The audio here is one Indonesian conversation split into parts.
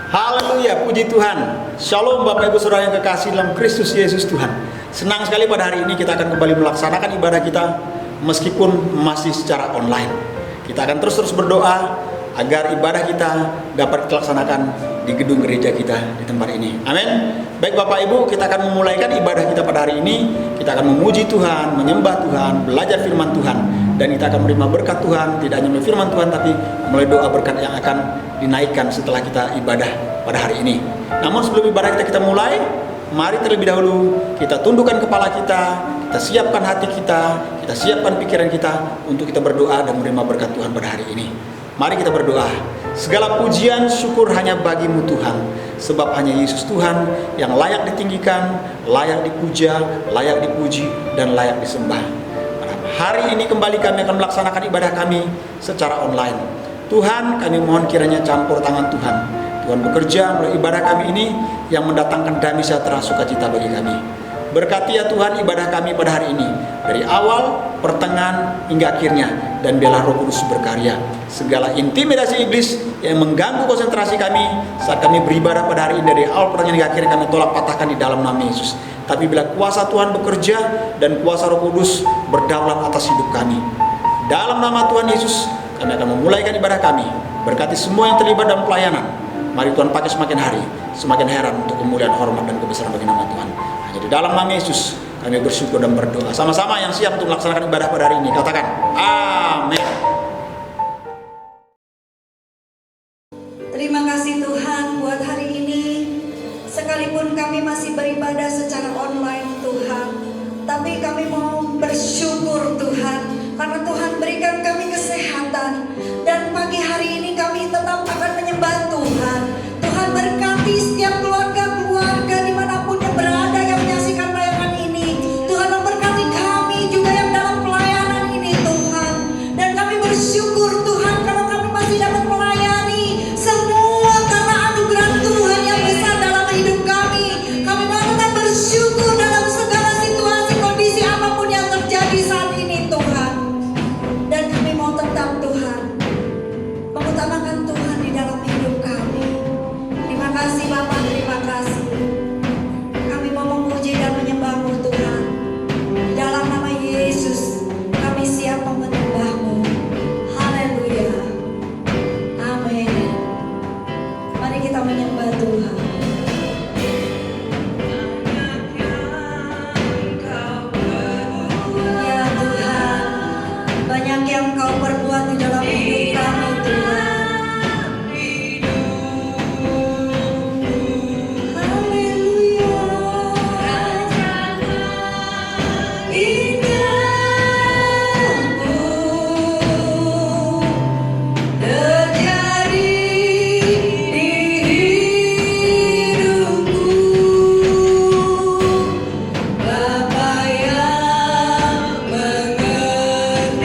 Haleluya, puji Tuhan. Shalom Bapak Ibu Saudara yang kekasih dalam Kristus Yesus Tuhan. Senang sekali pada hari ini kita akan kembali melaksanakan ibadah kita meskipun masih secara online. Kita akan terus berdoa agar ibadah kita dapat dilaksanakan di gedung gereja kita di tempat ini. Amin. Baik Bapak Ibu, kita akan memulaikan ibadah kita pada hari ini. Kita akan memuji Tuhan, menyembah Tuhan, belajar firman Tuhan, dan kita akan menerima berkat Tuhan, tidak hanya melalui firman Tuhan tapi melalui doa berkat yang akan dinaikkan setelah kita ibadah pada hari ini. Namun sebelum ibadah kita mulai, mari terlebih dahulu kita tundukkan kepala kita siapkan hati kita siapkan pikiran kita untuk kita berdoa dan menerima berkat Tuhan pada hari ini. Mari kita berdoa. Segala pujian syukur hanya bagimu Tuhan, sebab hanya Yesus Tuhan yang layak ditinggikan, layak dipuja, layak dipuji, dan layak disembah. Pada hari ini kembali kami akan melaksanakan ibadah kami secara online. Tuhan, kami mohon kiranya campur tangan Tuhan. Tuhan bekerja melalui ibadah kami ini yang mendatangkan damai sejahtera sukacita bagi kami. Berkati ya Tuhan ibadah kami pada hari ini, dari awal, pertengahan, hingga akhirnya, dan biarlah Roh Kudus berkarya. Segala intimidasi iblis yang mengganggu konsentrasi kami saat kami beribadah pada hari ini, dari awal, pertengahan, hingga akhirnya, kami tolak patahkan di dalam nama Yesus. Tapi bila kuasa Tuhan bekerja dan kuasa Roh Kudus berdaulat atas hidup kami, dalam nama Tuhan Yesus kami akan memulaikan ibadah kami. Berkati semua yang terlibat dalam pelayanan. Mari Tuhan pakai semakin hari, semakin heran untuk kemuliaan, hormat, dan kebesaran bagi nama Tuhan. Hanya di dalam nama Yesus kami bersyukur dan berdoa. Sama-sama yang siap untuk melaksanakan ibadah pada hari ini, katakan amin. Terima kasih Tuhan buat hari ini. Sekalipun kami masih beribadah secara online Tuhan, tapi kami mau bersyukur Tuhan, karena Tuhan berikan kami kesehatan. Dan pagi hari ini kami tetap akan menyembah Tuhan. Tuhan berkati setiap keluarga-keluarga dimanapun yang berada yang menyaksikan layanan ini. Tuhan memberkati kami juga yang dalam pelayanan ini Tuhan. Dan kami bersyukur Tuhan karena kami masih dapat melayani. Semua karena anugerah Tuhan yang besar dalam hidup kami. Kami mau tetap bersyukur dalam segala situasi kondisi apapun yang terjadi saat ini Tuhan. Dan kami mau tetap Tuhan mengutamakan Tuhan di dalam hidup kami. Terima kasih Bapak, terima kasih. Kami mau memuji dan menyembah-Mu Tuhan. Di dalam nama Yesus kami siap menyembah-Mu. Haleluya. Amin. Mari kita menyembah Tuhan. Ya Tuhan, banyak yang Kau perbuat di dalam hidup kami Tuhan. Bapa yang mengerti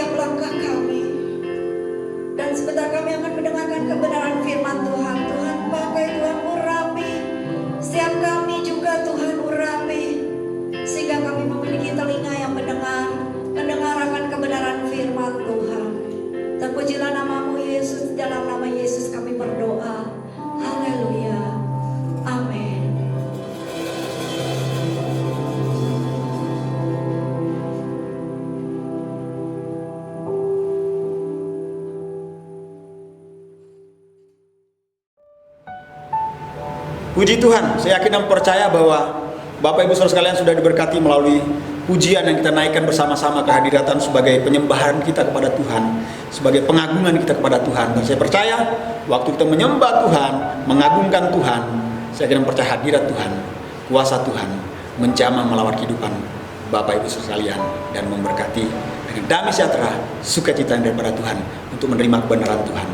setiap langkah kami. Dan sebentar kami akan mendengarkan kebenaran firman Tuhan. Tuhan pakai, Tuhan urapi setiap kami juga, Tuhan urapi, sehingga kami memiliki telinga yang mendengar akan kebenaran firman Tuhan. Terpujilah namamu Yesus, dalam nama Yesus kami berdoa. Haleluya. Amin. Puji Tuhan, saya yakin dan percaya bahwa Bapak Ibu Saudara sekalian sudah diberkati melalui pujian yang kita naikkan bersama-sama kehadiran sebagai penyembahan kita kepada Tuhan, sebagai pengagungan kita kepada Tuhan. Dan saya percaya waktu kita menyembah Tuhan, mengagungkan Tuhan, saya yakin dan percaya hadirat Tuhan, kuasa Tuhan menjamah melawat kehidupan Bapak Ibu Saudara sekalian dan memberkati dengan damai sejahtera, sukacita daripada Tuhan untuk menerima kebenaran Tuhan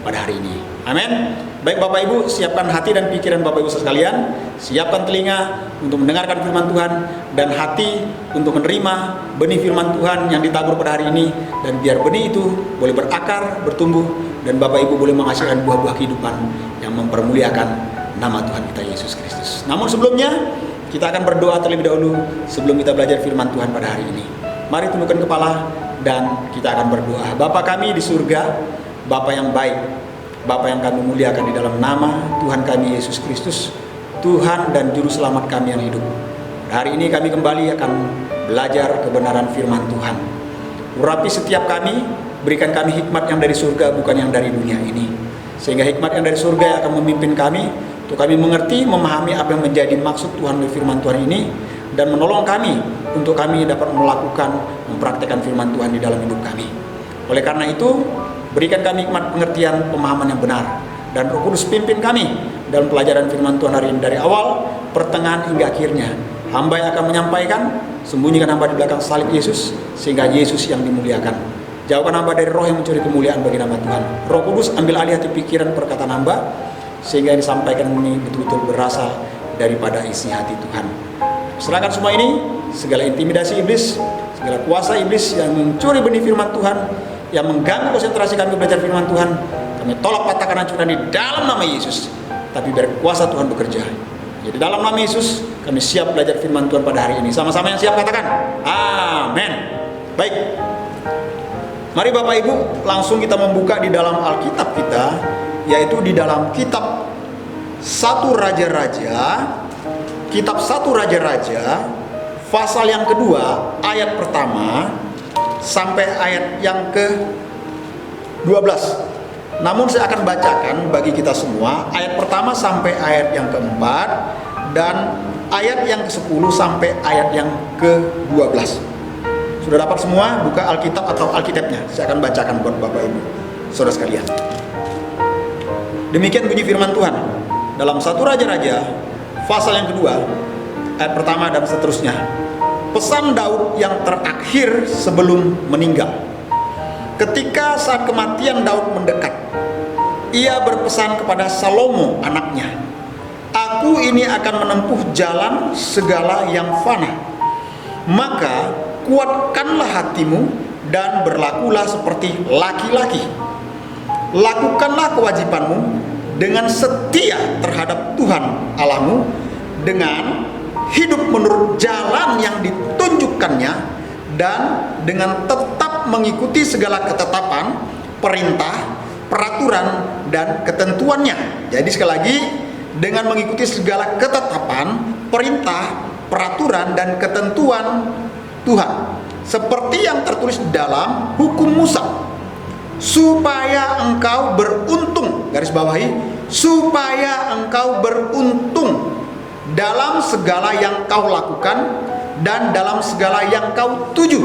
pada hari ini. Amin. Baik Bapak Ibu, siapkan hati dan pikiran Bapak Ibu sekalian, siapkan telinga untuk mendengarkan firman Tuhan dan hati untuk menerima benih firman Tuhan yang ditabur pada hari ini, dan biar benih itu boleh berakar, bertumbuh, dan Bapak Ibu boleh menghasilkan buah-buah kehidupan yang mempermuliakan nama Tuhan kita Yesus Kristus. Namun sebelumnya kita akan berdoa terlebih dahulu sebelum kita belajar firman Tuhan pada hari ini. Mari tundukkan kepala dan kita akan berdoa. Bapa kami di surga, Bapa yang baik, Bapa yang kami muliakan di dalam nama Tuhan kami Yesus Kristus, Tuhan dan Juru Selamat kami yang hidup. Hari ini kami kembali akan belajar kebenaran firman Tuhan. Urapi setiap kami, berikan kami hikmat yang dari surga, bukan yang dari dunia ini. Sehingga hikmat yang dari surga yang akan memimpin kami, untuk kami mengerti, memahami apa yang menjadi maksud Tuhan dari firman Tuhan ini, dan menolong kami untuk kami dapat melakukan, mempraktekkan firman Tuhan di dalam hidup kami. Oleh karena itu, berikan kami hikmat pengertian, pemahaman yang benar, dan Roh Kudus pimpin kami dalam pelajaran firman Tuhan hari ini dari awal, pertengahan hingga akhirnya. Hamba yang akan menyampaikan, sembunyikan hamba di belakang salib Yesus, sehingga Yesus yang dimuliakan. Jauhkan hamba dari roh yang mencuri kemuliaan bagi nama Tuhan. Roh Kudus ambil alih hati pikiran perkataan hamba, sehingga yang disampaikan ini betul-betul berasal daripada isi hati Tuhan. Serahkan semua ini, segala intimidasi iblis, segala kuasa iblis yang mencuri benih firman Tuhan, yang mengganggu konsentrasi kami belajar firman Tuhan, kami tolak, patahkan, hancurkan di dalam nama Yesus. Tapi biar kuasa Tuhan bekerja. Jadi dalam nama Yesus kami siap belajar firman Tuhan pada hari ini. Sama-sama yang siap katakan amin. Baik, mari Bapak Ibu langsung kita membuka di dalam Alkitab kita, yaitu di dalam kitab 1 Raja-Raja, kitab 1 Raja-Raja pasal yang kedua, ayat pertama sampai ayat yang ke-12. Namun saya akan bacakan bagi kita semua ayat pertama sampai ayat yang keempat, dan ayat yang ke-10 sampai ayat yang ke-12. Sudah dapat semua? Buka Alkitab atau Alkitabnya. Saya akan bacakan buat Bapak Ibu Saudara sekalian. Demikian bunyi firman Tuhan dalam 1 Raja-Raja pasal yang kedua, ayat pertama dan seterusnya. Pesan Daud yang terakhir sebelum meninggal. Ketika saat kematian Daud mendekat, ia berpesan kepada Salomo anaknya, "Aku ini akan menempuh jalan segala yang fana. Maka kuatkanlah hatimu dan berlakulah seperti laki-laki. Lakukanlah kewajibanmu dengan setia terhadap Tuhan Allahmu, dengan hidup menurut jalan yang ditunjukkannya, dan dengan tetap mengikuti segala ketetapan, perintah, peraturan, dan ketentuannya." Jadi sekali lagi, dengan mengikuti segala ketetapan, perintah, peraturan, dan ketentuan Tuhan, seperti yang tertulis dalam hukum Musa, supaya engkau beruntung, garis bawahi, supaya engkau beruntung dalam segala yang kau lakukan dan dalam segala yang kau tuju,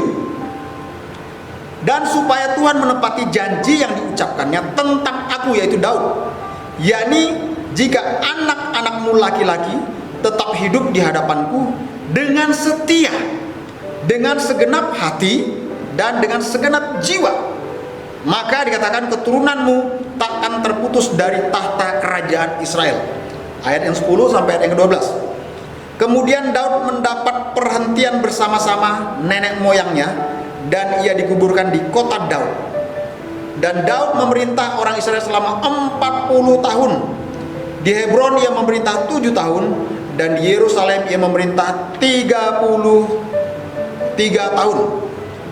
dan supaya Tuhan menepati janji yang diucapkannya tentang aku, yaitu Daud, yakni jika anak-anakmu laki-laki tetap hidup di hadapanku dengan setia, dengan segenap hati, dan dengan segenap jiwa, maka dikatakan keturunanmu takkan terputus dari tahta kerajaan Israel. Ayat yang 10 sampai ayat yang ke-12. Kemudian Daud mendapat perhentian bersama-sama nenek moyangnya dan ia dikuburkan di kota Daud. Dan Daud memerintah orang Israel selama 40 tahun. Di Hebron ia memerintah 7 tahun, dan di Yerusalem ia memerintah 33 tahun.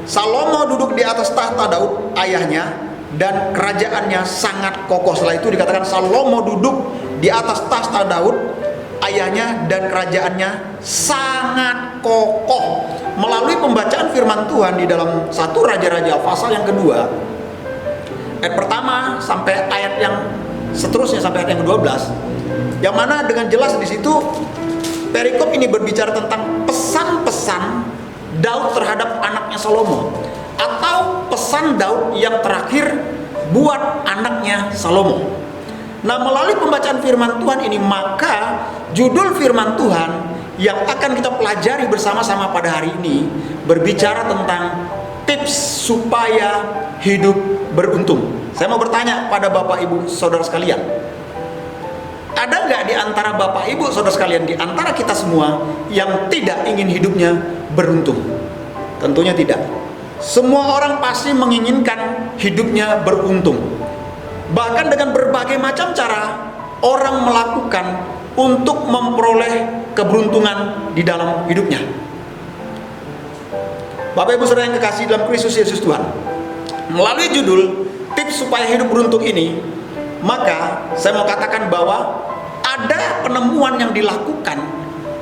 Salomo duduk di atas tahta Daud ayahnya, dan kerajaannya sangat kokoh. Setelah itu dikatakan Salomo duduk di atas tahta Daud ayahnya, dan kerajaannya sangat kokoh. Melalui pembacaan firman Tuhan di dalam 1 Raja-Raja pasal yang kedua, ayat pertama sampai ayat yang seterusnya sampai ayat yang ke-12, yang mana dengan jelas di situ perikop ini berbicara tentang pesan-pesan Daud terhadap anaknya Salomo, atau pesan Daud yang terakhir buat anaknya Salomo. Nah, melalui pembacaan firman Tuhan ini, maka judul firman Tuhan yang akan kita pelajari bersama-sama pada hari ini berbicara tentang tips supaya hidup beruntung. Saya mau bertanya pada Bapak Ibu Saudara sekalian, ada nggak di antara Bapak Ibu Saudara sekalian, di antara kita semua yang tidak ingin hidupnya beruntung? Tentunya tidak. Semua orang pasti menginginkan hidupnya beruntung. Bahkan dengan berbagai macam cara orang melakukan untuk memperoleh keberuntungan di dalam hidupnya. Bapak Ibu Saudara yang kekasih dalam Kristus Yesus Tuhan, melalui judul tips supaya hidup beruntung ini, maka saya mau katakan bahwa ada penemuan yang dilakukan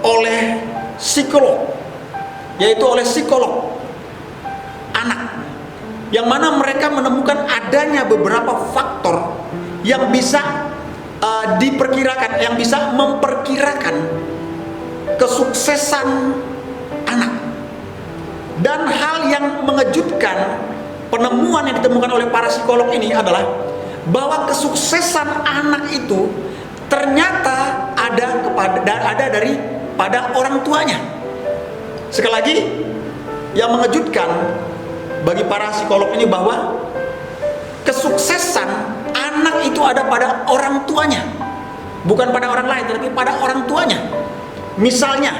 oleh psikolog, yaitu oleh psikolog anak, yang mana mereka menemukan adanya beberapa faktor yang bisa diperkirakan, yang bisa memperkirakan kesuksesan anak. Dan hal yang mengejutkan, penemuan yang ditemukan oleh para psikolog ini adalah bahwa kesuksesan anak itu ternyata ada daripada orang tuanya. Sekali lagi, yang mengejutkan bagi para psikolog ini bahwa kesuksesan anak itu ada pada orang tuanya, bukan pada orang lain, tetapi pada orang tuanya. Misalnya,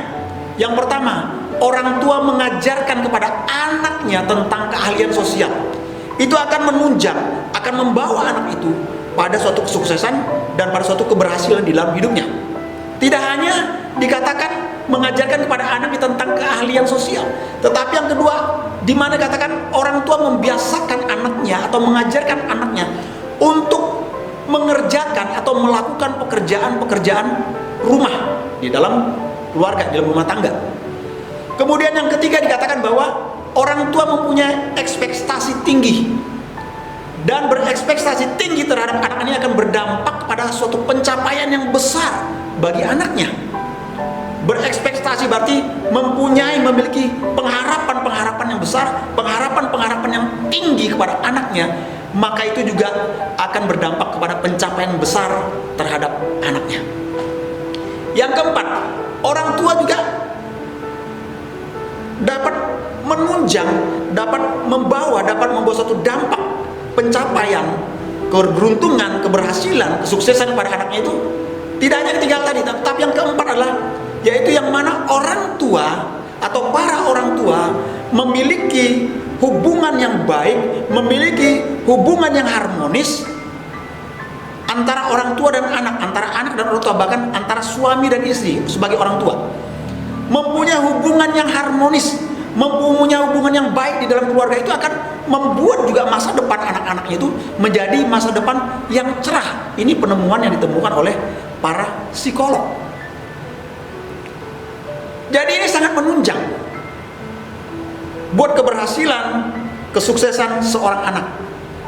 yang pertama, orang tua mengajarkan kepada anaknya tentang keahlian sosial. Itu akan menunjang, akan membawa anak itu pada suatu kesuksesan dan pada suatu keberhasilan di dalam hidupnya. Tidak hanya dikatakan mengajarkan kepada anaknya tentang keahlian sosial, tetapi yang kedua, di mana katakan orang tua membiasakan anaknya atau mengajarkan anaknya untuk mengerjakan atau melakukan pekerjaan-pekerjaan rumah di dalam keluarga, di dalam rumah tangga. Kemudian yang ketiga dikatakan bahwa orang tua mempunyai ekspektasi tinggi, dan berekspektasi tinggi terhadap anak ini akan berdampak pada suatu pencapaian yang besar bagi anaknya. Berekspektasi berarti memiliki pengharapan yang besar, pengharapan yang tinggi kepada anaknya, maka itu juga akan berdampak kepada pencapaian besar terhadap anaknya. Yang keempat, orang tua juga dapat menunjang, dapat membawa suatu dampak pencapaian, keberuntungan, keberhasilan, kesuksesan pada anaknya itu. Tidak hanya ketiga tadi, tapi yang keempat adalah yaitu yang mana orang tua atau para orang tua memiliki hubungan yang baik, memiliki hubungan yang harmonis antara orang tua dan anak, antara anak dan orang tua, bahkan antara suami dan istri sebagai orang tua. Mempunyai hubungan yang harmonis, mempunyai hubungan yang baik di dalam keluarga itu akan membuat juga masa depan anak-anaknya itu menjadi masa depan yang cerah. Ini penemuan yang ditemukan oleh para psikolog. Jadi ini sangat menunjang buat keberhasilan, kesuksesan seorang anak.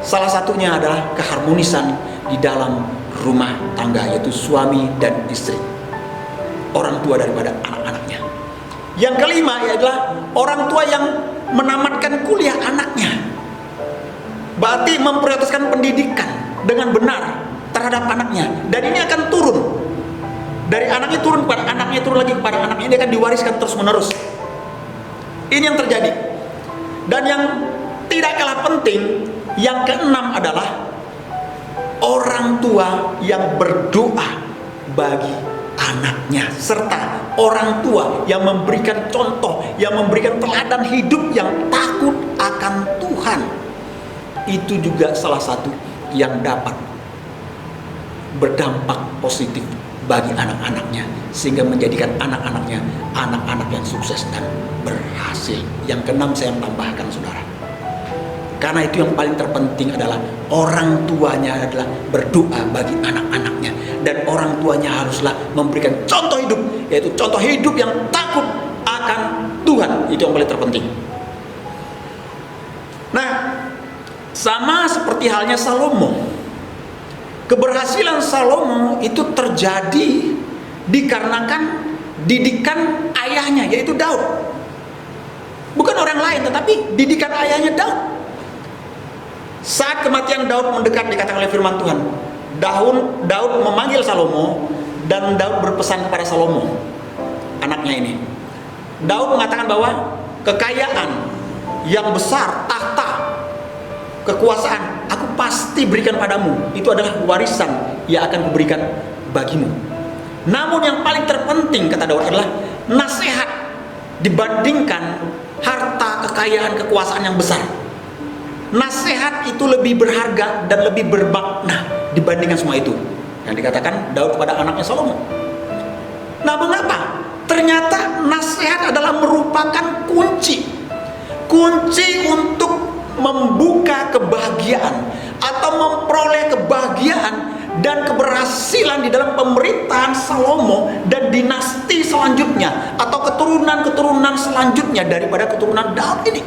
Salah satunya adalah keharmonisan di dalam rumah tangga, yaitu suami dan istri, orang tua daripada anak-anaknya. Yang kelima adalah orang tua yang menamatkan kuliah anaknya, berarti memprioritaskan pendidikan dengan benar terhadap anaknya, dan ini akan turun dari anaknya, turun kepada anaknya, turun lagi kepada anaknya. Ini akan diwariskan terus menerus. Ini yang terjadi. Dan yang tidak kalah penting, yang keenam adalah orang tua yang berdoa bagi anaknya, serta orang tua yang memberikan contoh, yang memberikan teladan hidup yang takut akan Tuhan, itu juga salah satu yang dapat berdampak positif bagi anak-anaknya, sehingga menjadikan anak-anaknya anak-anak yang sukses dan berhasil. Yang keenam saya tambahkan, saudara, karena itu yang paling terpenting adalah orang tuanya adalah berdoa bagi anak-anaknya, dan orang tuanya haruslah memberikan contoh hidup, yaitu contoh hidup yang takut akan Tuhan. Itu yang paling terpenting. Nah, sama seperti halnya Salomo. Keberhasilan Salomo itu terjadi dikarenakan didikan ayahnya, yaitu Daud. Bukan orang lain, tetapi didikan ayahnya Daud. Saat kematian Daud mendekat, dikatakan oleh firman Tuhan, Daud memanggil Salomo, dan Daud berpesan kepada Salomo, anaknya ini. Daud mengatakan bahwa kekayaan yang besar, tahta, kekuasaan, aku pasti berikan padamu. Itu adalah warisan yang akan kuberikan bagimu. Namun yang paling terpenting, kata Daud, adalah nasihat dibandingkan harta, kekayaan, kekuasaan yang besar. Nasihat itu lebih berharga dan lebih bermakna dibandingkan semua itu, yang dikatakan Daud kepada anaknya Salomo. Nah, mengapa? Ternyata nasihat adalah merupakan kunci untuk membuka kebahagiaan atau memperoleh kebahagiaan dan keberhasilan di dalam pemerintahan Salomo dan dinasti selanjutnya atau keturunan-keturunan selanjutnya daripada keturunan Daud ini.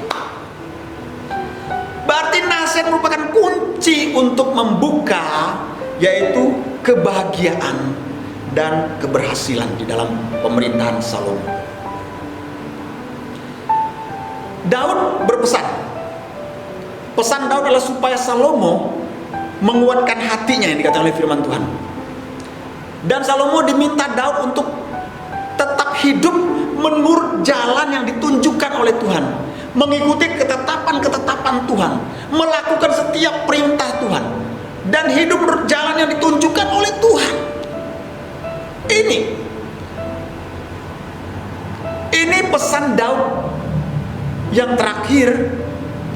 Berarti nasihat merupakan kunci untuk membuka, yaitu kebahagiaan dan keberhasilan di dalam pemerintahan Salomo. Daud berpesan. Pesan Daud adalah supaya Salomo menguatkan hatinya, yang dikatakan oleh firman Tuhan. Dan Salomo diminta Daud untuk tetap hidup menurut jalan yang ditunjukkan oleh Tuhan, mengikuti ketetapan-ketetapan Tuhan, melakukan setiap perintah Tuhan, dan hidup menurut jalan yang ditunjukkan oleh Tuhan. Ini pesan Daud yang terakhir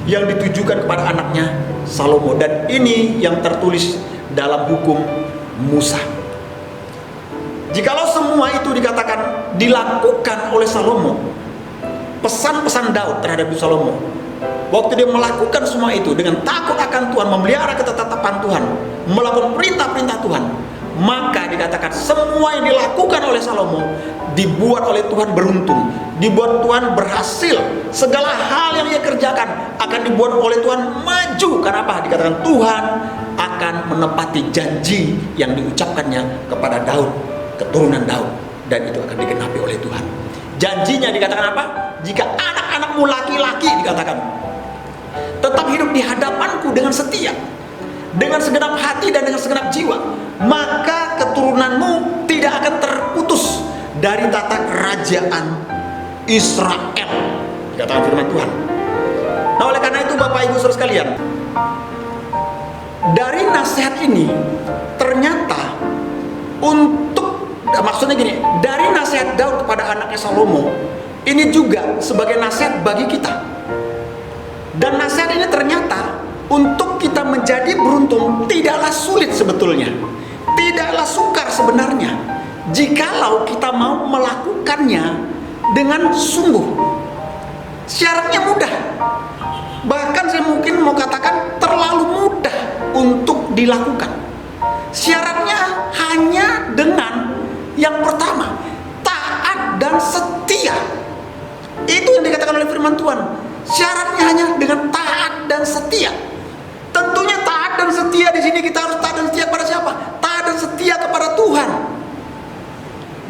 yang ditujukan kepada anaknya Salomo, dan ini yang tertulis dalam hukum Musa. Jikalau semua itu dikatakan dilakukan oleh Salomo, pesan-pesan Daud terhadap Salomo, waktu dia melakukan semua itu dengan takut akan Tuhan, memelihara ketetapan Tuhan, melakukan perintah-perintah Tuhan, maka dikatakan semua yang dilakukan oleh Salomo dibuat oleh Tuhan beruntung, dibuat Tuhan berhasil. Segala hal yang ia kerjakan akan dibuat oleh Tuhan maju. Kenapa? Dikatakan Tuhan akan menepati janji yang diucapkannya kepada Daud, keturunan Daud, dan itu akan digenapi oleh Tuhan. Janjinya dikatakan apa? Jika anak-anakmu laki-laki, dikatakan, tetap hidup di hadapanku dengan setia, dengan segenap hati dan dengan segenap jiwa, maka keturunanmu tidak akan terputus dari tata kerajaan Israel, dikatakan firman Tuhan. Nah, oleh karena itu Bapak Ibu Saudara sekalian, dari nasihat ini ternyata maksudnya gini, dari nasihat Daud kepada anaknya Salomo, ini juga sebagai nasihat bagi kita. Dan nasihat ini ternyata untuk kita menjadi beruntung tidaklah sulit sebetulnya, tidaklah sukar sebenarnya, jikalau kita mau melakukannya dengan sungguh. Syaratnya mudah, bahkan saya mungkin mau katakan terlalu mudah untuk dilakukan. Syaratnya hanya dengan yang pertama, taat dan setia. Itu yang dikatakan oleh firman Tuhan. Syaratnya hanya dengan taat dan setia. Tentunya taat dan setia di sini kita harus taat dan setia kepada siapa? Taat dan setia kepada Tuhan.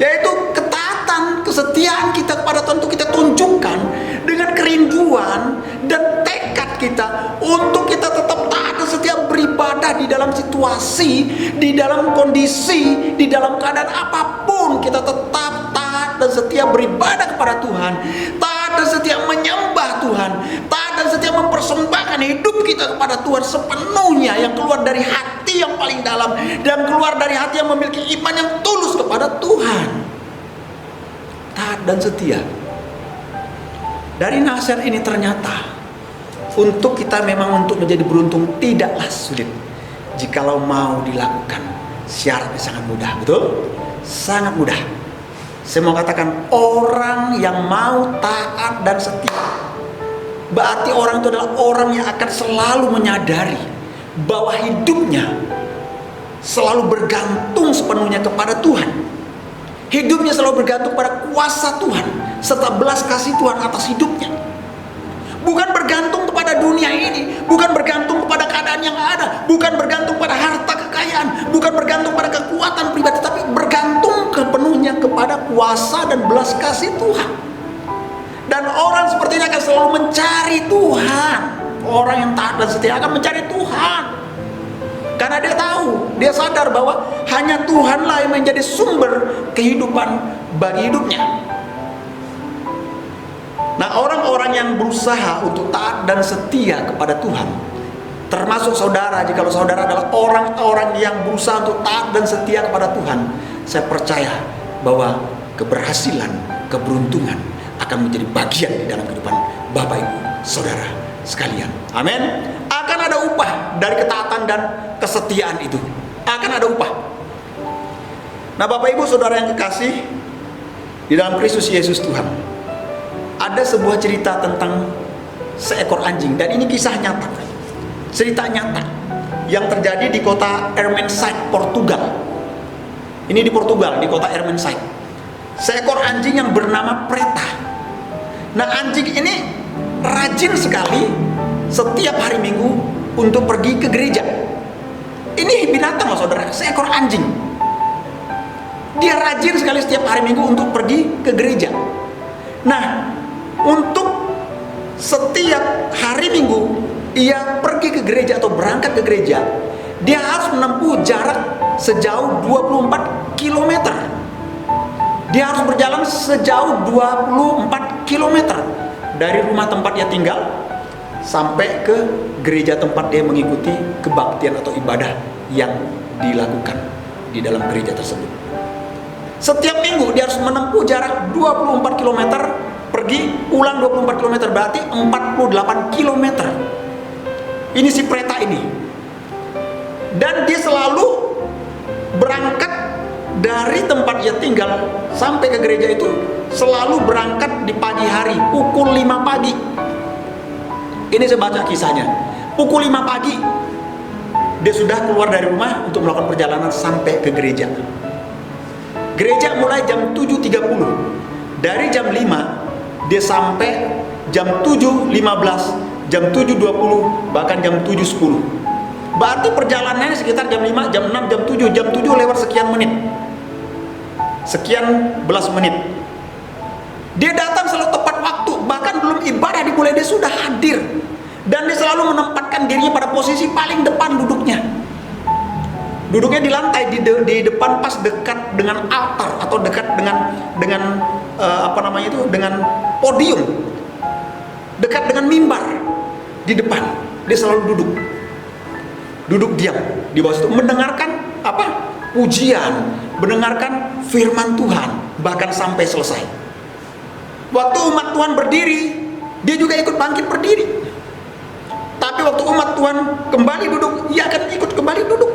Yaitu ketaatan, kesetiaan kita kepada Tuhan itu kita tunjukkan dengan kerinduan dan tekad kita untuk kita tetap taat dan setia beribadah di dalam situasi, di dalam kondisi, di dalam keadaan apapun, kita tetap taat dan setia beribadah kepada Tuhan, taat dan setia menyembah Tuhan, taat dan setia mempersembahkan hidup kita kepada Tuhan sepenuhnya, yang keluar dari hati yang paling dalam dan keluar dari hati yang memiliki iman yang tulus kepada Tuhan. Taat dan setia. Dari nasihat ini ternyata untuk kita memang untuk menjadi beruntung tidaklah sulit. Jikalau mau dilakukan, syaratnya sangat mudah, betul? Sangat mudah. Saya mau katakan, orang yang mau taat dan setia, berarti orang itu adalah orang yang akan selalu menyadari bahwa hidupnya selalu bergantung sepenuhnya kepada Tuhan. Hidupnya selalu bergantung pada kuasa Tuhan serta belas kasih Tuhan atas hidupnya. Bukan bergantung kepada dunia ini, bukan bergantung kepada keadaan yang ada, bukan bergantung pada harta kekayaan, bukan bergantung pada kekuatan pribadi, tapi bergantung sepenuhnya kepada kuasa dan belas kasih Tuhan. Dan orang seperti ini akan selalu mencari Tuhan. Orang yang taat dan setia akan mencari Tuhan, karena dia tahu, dia sadar bahwa hanya Tuhanlah yang menjadi sumber kehidupan bagi hidupnya. Nah, orang-orang yang berusaha untuk taat dan setia kepada Tuhan, termasuk saudara, jikalau saudara adalah orang-orang yang berusaha untuk taat dan setia kepada Tuhan, saya percaya bahwa keberhasilan, keberuntungan akan menjadi bagian di dalam kehidupan Bapak Ibu Saudara sekalian. Amin. Akan ada upah dari ketaatan dan kesetiaan itu. Akan ada upah. Nah, Bapak Ibu Saudara yang kekasih di dalam Kristus Yesus Tuhan, ada sebuah cerita tentang seekor anjing, dan ini kisah nyata, cerita nyata yang terjadi di kota Ermenside, Portugal. Ini di Portugal, di kota Ermenside. Seekor anjing yang bernama Preta. Nah, anjing ini rajin sekali setiap hari Minggu untuk pergi ke gereja. Ini binatang loh saudara, seekor anjing. Dia rajin sekali setiap hari Minggu untuk pergi ke gereja. Nah, untuk setiap hari Minggu ia pergi ke gereja atau berangkat ke gereja, dia harus menempuh jarak sejauh 24 km. Dia harus berjalan sejauh 24 km dari rumah tempat dia tinggal sampai ke gereja tempat dia mengikuti kebaktian atau ibadah yang dilakukan di dalam gereja tersebut. Setiap minggu dia harus menempuh jarak 24 km, pergi ulang 24 km, berarti 48 km. Ini si Preta ini. Dan dia selalu berangkat dari tempat dia tinggal sampai ke gereja itu, selalu berangkat di pagi hari, pukul 5 pagi. Ini saya baca kisahnya. Pukul 5 pagi dia sudah keluar dari rumah untuk melakukan perjalanan sampai ke gereja. Gereja mulai jam 7.30. Dari jam 5 dia sampai jam 7.15, jam 7.20, bahkan jam 7.10. Berarti perjalanannya sekitar jam 5, jam 6, jam 7, jam 7 lewat sekian menit. Sekian belas menit. Dia datang selalu tepat waktu, bahkan belum ibadah dimulai dia sudah hadir. Dan dia selalu menempatkan dirinya pada posisi paling depan duduknya. Duduknya di lantai, di depan pas dekat dengan altar atau dekat dengan dengan podium, dekat dengan mimbar di depan. Dia selalu duduk diam di bawah situ, mendengarkan pujian, mendengarkan firman Tuhan, bahkan sampai selesai. Waktu umat Tuhan berdiri, dia juga ikut bangkit berdiri. Tapi waktu umat Tuhan kembali duduk, ia akan ikut kembali duduk.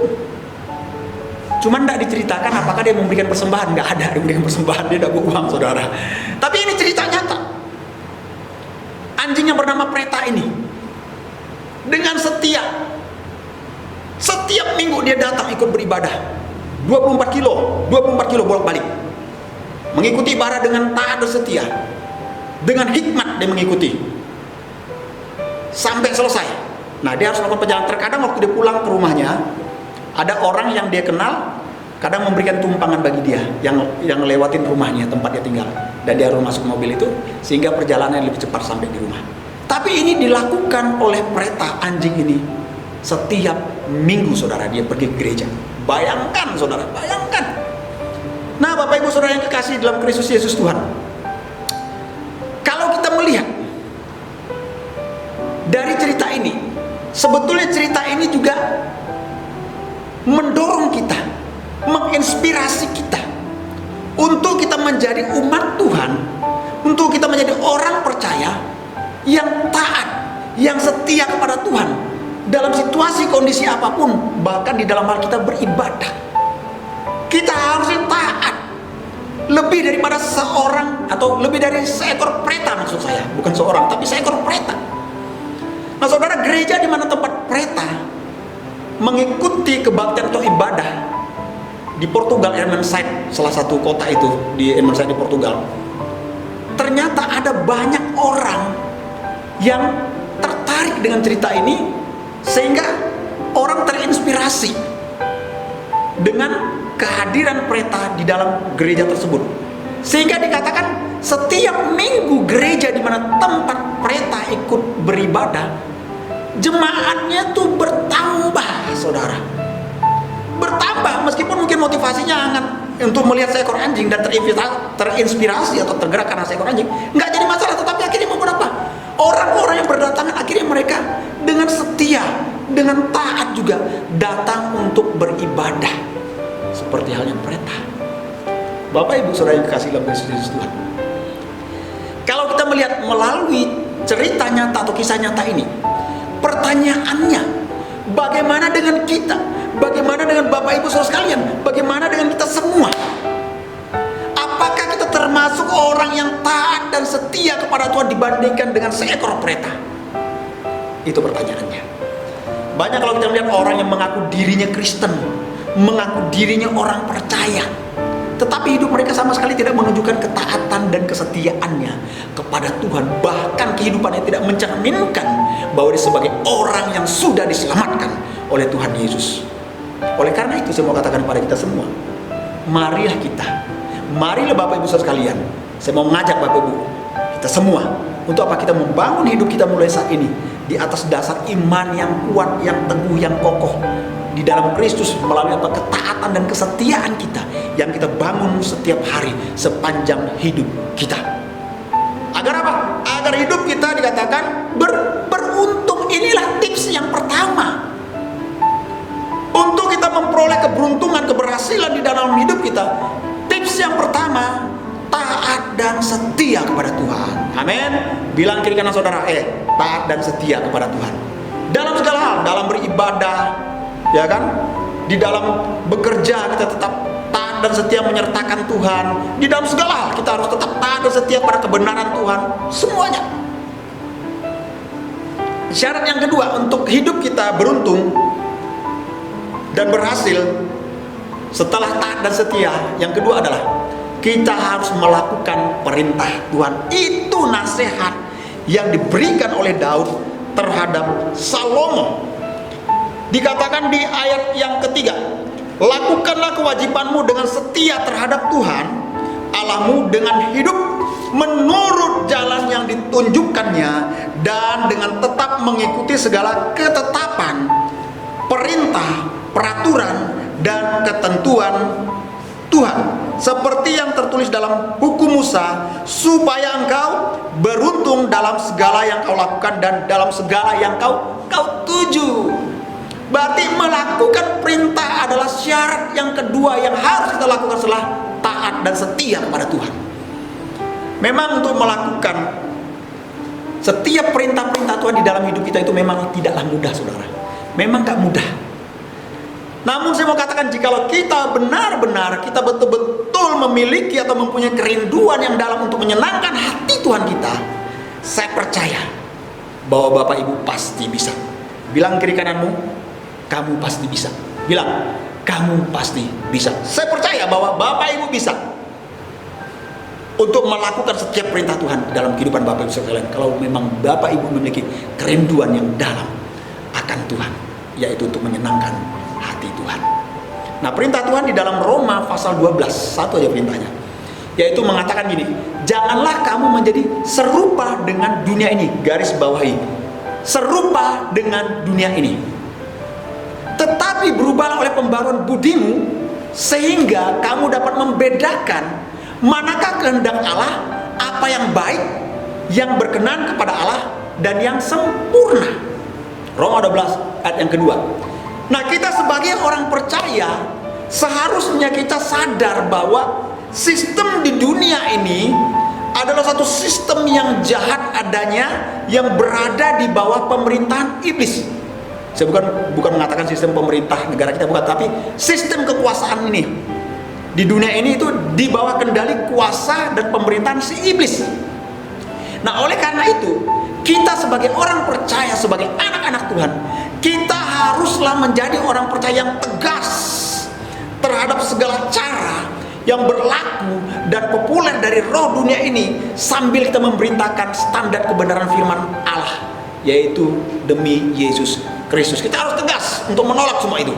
Cuman tidak diceritakan apakah dia memberikan persembahan. Nggak ada dia memberikan persembahan, dia dapat uang saudara. Tapi ini cerita nyata. Anjing yang bernama Preta ini dengan setia, setiap minggu dia datang ikut beribadah 24 kilo bolak-balik, mengikuti ibadah dengan taat dan setia, dengan hikmat dia mengikuti sampai selesai. Nah, dia harus melakukan perjalanan. Terkadang waktu dia pulang ke rumahnya, ada orang yang dia kenal kadang memberikan tumpangan bagi dia yang lewatin rumahnya tempat dia tinggal, dan dia harus masuk mobil itu sehingga perjalanan lebih cepat sampai di rumah. Tapi ini dilakukan oleh Preta, anjing ini, setiap minggu saudara dia pergi ke gereja. Bayangkan saudara, bayangkan. Nah, Bapak Ibu Saudara yang kekasih dalam Kristus Yesus Tuhan, kalau kita melihat dari cerita ini, sebetulnya cerita ini juga mendorong kita, menginspirasi kita untuk kita menjadi umat Tuhan, untuk kita menjadi orang percaya yang taat, yang setia kepada Tuhan dalam situasi kondisi apapun, bahkan di dalam hal kita beribadah. Kita harusnya taat lebih daripada seorang, atau lebih dari seekor preta, maksud saya, bukan seorang tapi seekor preta. Nah saudara, gereja di mana tempat preta mengikuti kebaktian atau ibadah di Portugal, Irmonside, salah satu kota itu di Irmonside di Portugal, ternyata ada banyak orang yang tertarik dengan cerita ini, sehingga orang terinspirasi dengan kehadiran preta di dalam gereja tersebut. Sehingga dikatakan setiap minggu gereja di mana tempat preta ikut beribadah, jemaatnya tuh bertambah, saudara. Bertambah, meskipun mungkin motivasinya hangat untuk melihat seekor anjing dan terinspirasi atau tergerak karena seekor anjing, nggak jadi masalah. Tetapi akhirnya membuat apa? Orang-orang yang berdatangan akhirnya mereka dengan setia, dengan taat juga datang untuk beribadah, seperti halnya preta. Bapak Ibu Saudara yang dikasihi dalam Kristus Tuhan, kalau kita melihat melalui cerita nyata atau kisah nyata ini, pertanyaannya, bagaimana dengan kita? Bagaimana dengan Bapak Ibu Saudara sekalian? Bagaimana dengan kita semua? Apakah kita termasuk orang yang taat dan setia kepada Tuhan dibandingkan dengan seekor preta? Itu pertanyaannya. Banyak kalau kita melihat orang yang mengaku dirinya Kristen, mengaku dirinya orang percaya, tetapi hidup mereka sama sekali tidak menunjukkan ketaatan dan kesetiaannya kepada Tuhan. Bahkan kehidupannya tidak mencerminkan bahwa dia sebagai orang yang sudah diselamatkan oleh Tuhan Yesus. Oleh karena itu saya mau katakan kepada kita semua, marilah Bapak Ibu Saudara sekalian, saya mau mengajak Bapak Ibu kita semua untuk apa? Kita membangun hidup kita mulai saat ini di atas dasar iman yang kuat, yang teguh, yang kokoh di dalam Kristus, melalui apa? Ketaatan dan kesetiaan kita yang kita bangun setiap hari sepanjang hidup kita. Agar apa? Agar hidup kita dikatakan beruntung. Inilah tips yang pertama untuk kita memperoleh keberuntungan, keberhasilan di dalam hidup kita. Tips yang pertama, taat dan setia kepada Tuhan. Amin. Bilang kiri kanan saudara, taat dan setia kepada Tuhan dalam segala hal, dalam beribadah, ya kan, di dalam bekerja kita tetap taat dan setia menyertakan Tuhan. Di dalam segala hal kita harus tetap taat dan setia pada kebenaran Tuhan, semuanya. Syarat yang kedua untuk hidup kita beruntung dan berhasil setelah taat dan setia, yang kedua adalah kita harus melakukan perintah Tuhan. Itu nasihat yang diberikan oleh Daud terhadap Salomo. Dikatakan di ayat yang ketiga, lakukanlah kewajibanmu dengan setia terhadap Tuhan Allahmu dengan hidup menurut jalan yang ditunjukkannya dan dengan tetap mengikuti segala ketetapan, perintah, peraturan, dan ketentuan Tuhan, seperti yang tertulis dalam hukum Musa, supaya engkau beruntung dalam segala yang kau lakukan dan dalam segala yang kau tuju. Berarti melakukan perintah adalah syarat yang kedua yang harus kita lakukan setelah taat dan setia kepada Tuhan. Memang untuk melakukan setiap perintah-perintah Tuhan di dalam hidup kita itu memang tidaklah mudah, saudara. Memang gak mudah. Namun saya mau katakan, jikalau kita benar-benar, kita betul-betul memiliki atau mempunyai kerinduan yang dalam untuk menyenangkan hati Tuhan kita, saya percaya bahwa Bapak Ibu pasti bisa. Bilang kiri kananmu, kamu pasti bisa. Bilang, kamu pasti bisa. Saya percaya bahwa Bapak Ibu bisa untuk melakukan setiap perintah Tuhan dalam kehidupan Bapak Ibu sekalian. Kalau memang Bapak Ibu memiliki kerinduan yang dalam akan Tuhan, yaitu untuk menyenangkan hati Tuhan. Nah, perintah Tuhan di dalam Roma pasal 12, satu aja perintahnya, yaitu mengatakan gini, janganlah kamu menjadi serupa dengan dunia ini, garis bawahi, serupa dengan dunia ini, tetapi berubahlah oleh pembaruan budimu, sehingga kamu dapat membedakan manakah kehendak Allah, apa yang baik, yang berkenan kepada Allah, dan yang sempurna. Roma 12 ayat yang kedua. Nah, kita sebagai orang percaya seharusnya kita sadar bahwa sistem di dunia ini adalah satu sistem yang jahat adanya, yang berada di bawah pemerintahan iblis. Saya bukan mengatakan sistem pemerintah negara kita, bukan, tapi sistem kekuasaan ini di dunia ini itu di bawah kendali kuasa dan pemerintahan si iblis. Nah, oleh karena itu, kita sebagai orang percaya, sebagai anak-anak Tuhan, kita haruslah menjadi orang percaya yang tegas terhadap segala cara yang berlaku dan populer dari roh dunia ini, sambil kita memberitakan standar kebenaran firman Allah, yaitu demi Yesus Kristus. Kita harus tegas untuk menolak semua itu.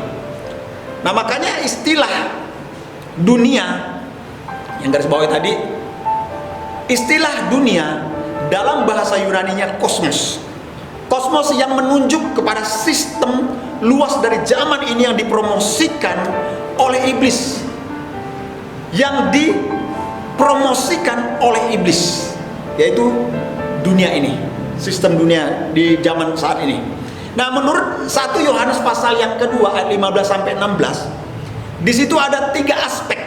Nah, makanya istilah dunia yang garis bawah tadi, istilah dunia dalam bahasa Yunaninya kosmos. Kosmos yang menunjuk kepada sistem luas dari zaman ini yang dipromosikan oleh iblis, yang dipromosikan oleh iblis, yaitu dunia ini, sistem dunia di zaman saat ini. Nah, menurut 1 Yohanes pasal yang kedua ayat 15 sampai 16, di situ ada 3 aspek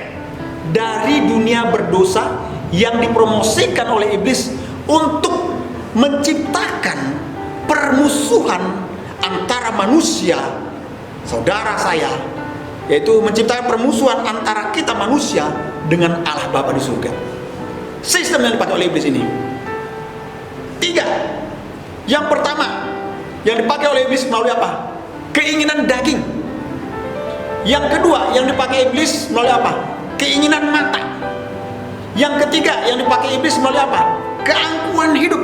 dari dunia berdosa yang dipromosikan oleh iblis untuk menciptakan permusuhan antara manusia, saudara saya, yaitu menciptakan permusuhan antara kita manusia dengan Allah Bapa di surga. Sistem yang dipakai oleh iblis ini 3. Yang pertama yang dipakai oleh iblis melalui apa? Keinginan daging. Yang kedua yang dipakai iblis melalui apa? Keinginan mata. Yang ketiga yang dipakai iblis melalui apa? Keangkuhan hidup.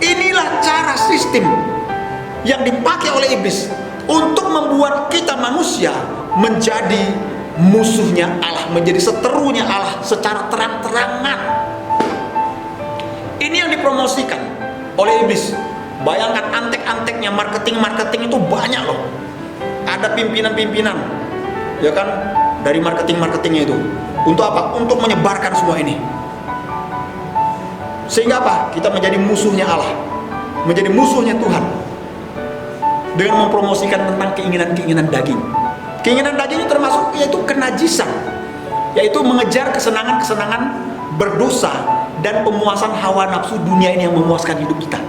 Inilah cara sistem yang dipakai oleh iblis untuk membuat kita manusia menjadi musuhnya Allah, menjadi seterunya Allah secara terang-terangan. Ini yang dipromosikan oleh iblis. Bayangkan antek-anteknya, marketing itu banyak loh. Ada pimpinan-pimpinan, ya kan, dari marketingnya itu. Untuk apa? Untuk menyebarkan semua ini. Sehingga apa? Kita menjadi musuhnya Allah, menjadi musuhnya Tuhan, dengan mempromosikan tentang keinginan-keinginan daging. Keinginan daging itu termasuk yaitu kenajisan, yaitu mengejar kesenangan-kesenangan berdosa dan pemuasan hawa nafsu dunia ini yang memuaskan hidup kita.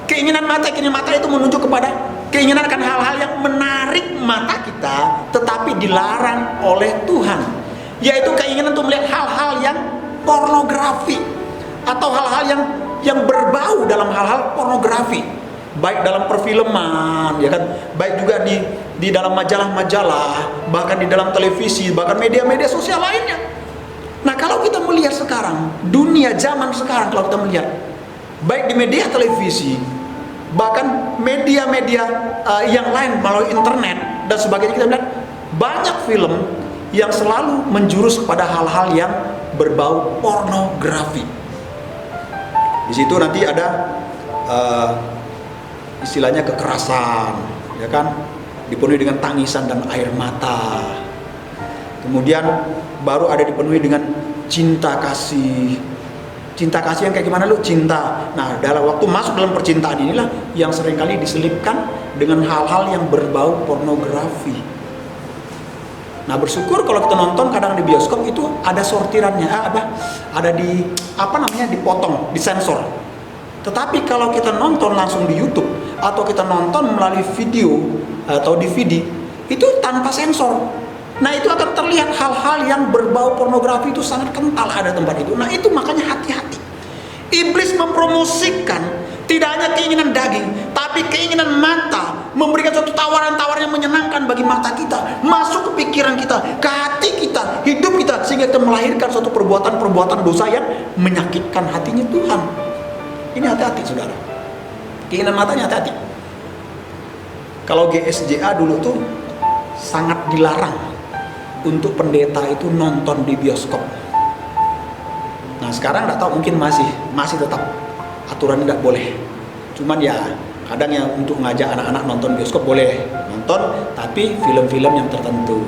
Keinginan mata itu menunjuk kepada keinginan akan hal-hal yang menarik mata kita tetapi dilarang oleh Tuhan, yaitu keinginan untuk melihat hal-hal yang pornografi atau hal-hal yang berbau dalam hal-hal pornografi, baik dalam perfilman, ya kan, baik juga di dalam majalah-majalah, bahkan di dalam televisi, bahkan media-media sosial lainnya. Nah, kalau kita melihat sekarang, dunia zaman sekarang, kalau kita melihat baik di media televisi, bahkan media-media yang lain melalui internet dan sebagainya, kita melihat banyak film yang selalu menjurus kepada hal-hal yang berbau pornografi. Di situ nanti ada istilahnya kekerasan, ya kan, dipenuhi dengan tangisan dan air mata. Kemudian baru ada dipenuhi dengan cinta kasih. Cinta kasih yang kayak gimana lu? Cinta. Nah, dalam waktu masuk dalam percintaan inilah yang seringkali diselipkan dengan hal-hal yang berbau pornografi. Nah, bersyukur kalau kita nonton kadang di bioskop itu ada sortirannya, ada dipotong, disensor. Tetapi kalau kita nonton langsung di YouTube atau kita nonton melalui video atau DVD, itu tanpa sensor. Nah, itu akan terlihat hal-hal yang berbau pornografi itu sangat kental ada tempat itu. Nah, itu makanya hati-hati. Iblis mempromosikan tidak hanya keinginan daging, tapi keinginan mata, memberikan suatu tawaran-tawaran yang menyenangkan bagi mata kita, masuk ke pikiran kita, ke hati kita, hidup kita, sehingga kita melahirkan suatu perbuatan-perbuatan dosa yang menyakitkan hatinya Tuhan. Ini hati-hati, saudara. Keinginan matanya hati-hati. Kalau GSJA dulu tuh sangat dilarang untuk pendeta itu nonton di bioskop. Nah, sekarang nggak tahu, mungkin masih tetap aturan tidak boleh. Cuman ya kadang yang untuk ngajak anak-anak nonton bioskop boleh nonton, tapi film-film yang tertentu,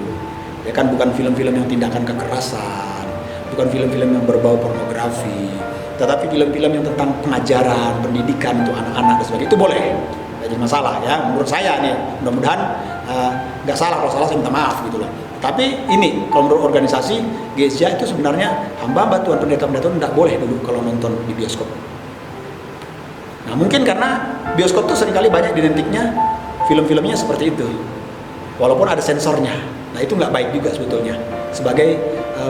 ya kan, bukan film-film yang tindakan kekerasan, bukan film-film yang berbau pornografi, tetapi film-film yang tentang pengajaran, pendidikan untuk anak-anak dan sebagainya, itu boleh. Nggak jadi masalah ya, menurut saya nih. Mudah-mudahan nggak salah, kalau salah saya minta maaf gitu loh. Tapi ini kalau menurut organisasi GSJ itu sebenarnya hamba-hamba Tuhan, pendeta-pendeta Tuhan tidak boleh dulu kalau nonton di bioskop. Nah mungkin karena bioskop tuh seringkali banyak identiknya film-filmnya seperti itu, walaupun ada sensornya. Nah itu nggak baik juga sebetulnya sebagai